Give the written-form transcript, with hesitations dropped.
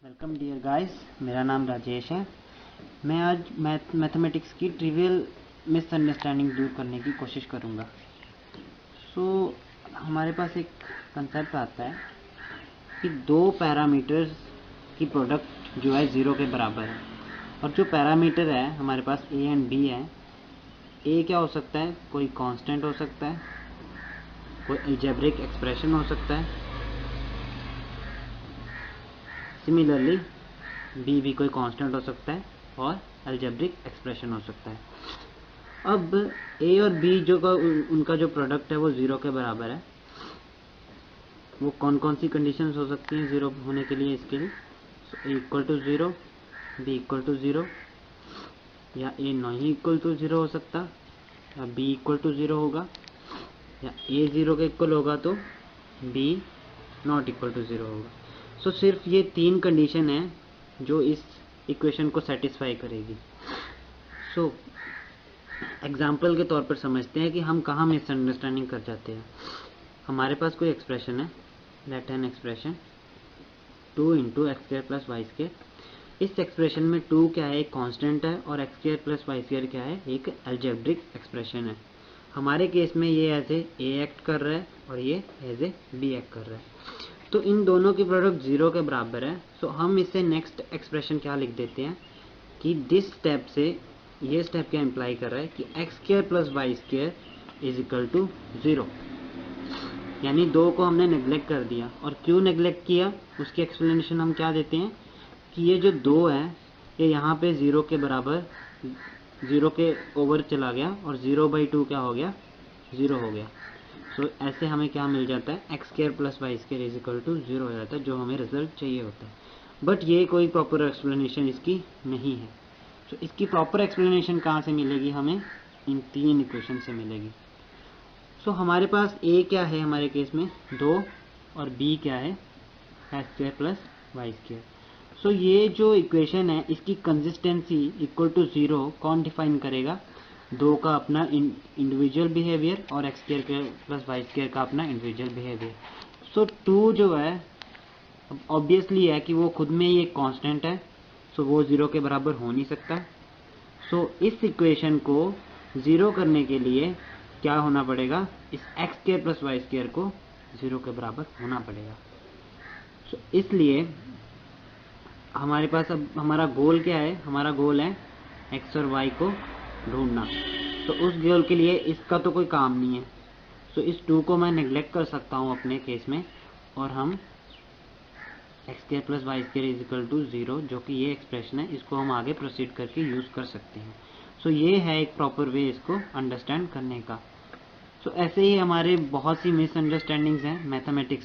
Welcome dear guys, मेरा नाम राजेश है। मैं आज मैथमेटिक्स की ट्रिवियल मिसअंडरस्टैंडिंग दूर करने की कोशिश करूँगा। हमारे पास एक कंसेप्ट आता है कि दो पैरामीटर्स की प्रोडक्ट जो है ज़ीरो के बराबर है, और जो पैरामीटर है हमारे पास ए एंड बी है। ए क्या हो सकता है? कोई कांस्टेंट हो सकता है, कोई अलजेब्रिक एक्सप्रेशन हो सकता है। सिमिलरली बी भी कोई कांस्टेंट हो सकता है और अलजेब्रिक एक्सप्रेशन हो सकता है। अब ए और बी जो उनका जो प्रोडक्ट है वो ज़ीरो के बराबर है। वो कौन कौन सी कंडीशंस हो सकती हैं ज़ीरो होने के लिए? इसके लिए a equal to zero, b equal to zero, या ए नहीं इक्वल टू ज़ीरो हो सकता, या बी इक्वल टू ज़ीरो होगा, या ए ज़ीरो के इक्वल होगा तो B not equal to zero होगा। सिर्फ ये तीन कंडीशन है जो इस इक्वेशन को सेटिस्फाई करेगी। एग्जाम्पल के तौर पर समझते हैं कि हम कहाँ मिसअंडरस्टैंडिंग कर जाते हैं। हमारे पास कोई एक्सप्रेशन है, left hand expression 2 into x square plus y square. इस एक्सप्रेशन में 2 क्या है? एक कांस्टेंट है, और x square plus y square क्या है? एक अलजेब्रिक एक्सप्रेशन है। हमारे केस में ये एज ए एक्ट कर रहा है और ये एज ए बी एक्ट कर रहा है। तो इन दोनों की प्रोडक्ट ज़ीरो के बराबर है। हम इससे नेक्स्ट एक्सप्रेशन क्या लिख देते हैं कि दिस स्टेप से ये स्टेप क्या इंप्लाई कर रहा है कि x square plus y square is equal to zero. यानी दो को हमने नेग्लेक्ट कर दिया। और क्यों नेग्लेक्ट किया उसकी एक्सप्लेनेशन हम क्या देते हैं कि ये जो दो है ये यहाँ पे ज़ीरो के बराबर, ज़ीरो के ओवर चला गया और 0/2 क्या हो गया? ज़ीरो हो गया। ऐसे हमें क्या मिल जाता है? X square plus y square is equal to zero हो जाता है, जो हमें रिजल्ट चाहिए होता है। बट ये कोई प्रॉपर एक्सप्लेनेशन इसकी नहीं है। इसकी प्रॉपर एक्सप्लेनेशन कहाँ से मिलेगी? हमें इन तीन इक्वेशन से मिलेगी। हमारे पास ए क्या है हमारे केस में? 2, और बी क्या है? X square plus y square. ये जो इक्वेशन है इसकी कंसिस्टेंसी इक्वल टू ज़ीरो कौन डिफाइन करेगा? दो का अपना इंडिविजुअल बिहेवियर और x square plus y square का अपना इंडिविजुअल बिहेवियर। 2 जो है ऑब्वियसली है कि वो खुद में ही एक कांस्टेंट है, वो ज़ीरो के बराबर हो नहीं सकता। इस इक्वेशन को ज़ीरो करने के लिए क्या होना पड़ेगा? इस x square plus y square को ज़ीरो के बराबर होना पड़ेगा। इसलिए हमारे पास अब हमारा गोल क्या है? हमारा गोल है एक्स और वाई को ढूंढना। उस गोल के लिए इसका तो कोई काम नहीं है। इस 2 को मैं नेग्लेक्ट कर सकता हूँ अपने केस में, और हम x square plus y square is equal to zero, जो कि ये एक्सप्रेशन है, इसको हम आगे प्रोसीड करके यूज़ कर सकते हैं। ये है एक प्रॉपर वे इसको अंडरस्टैंड करने का। ऐसे ही हमारे बहुत सी मिसअंडरस्टैंडिंग्स हैं मैथमेटिक्स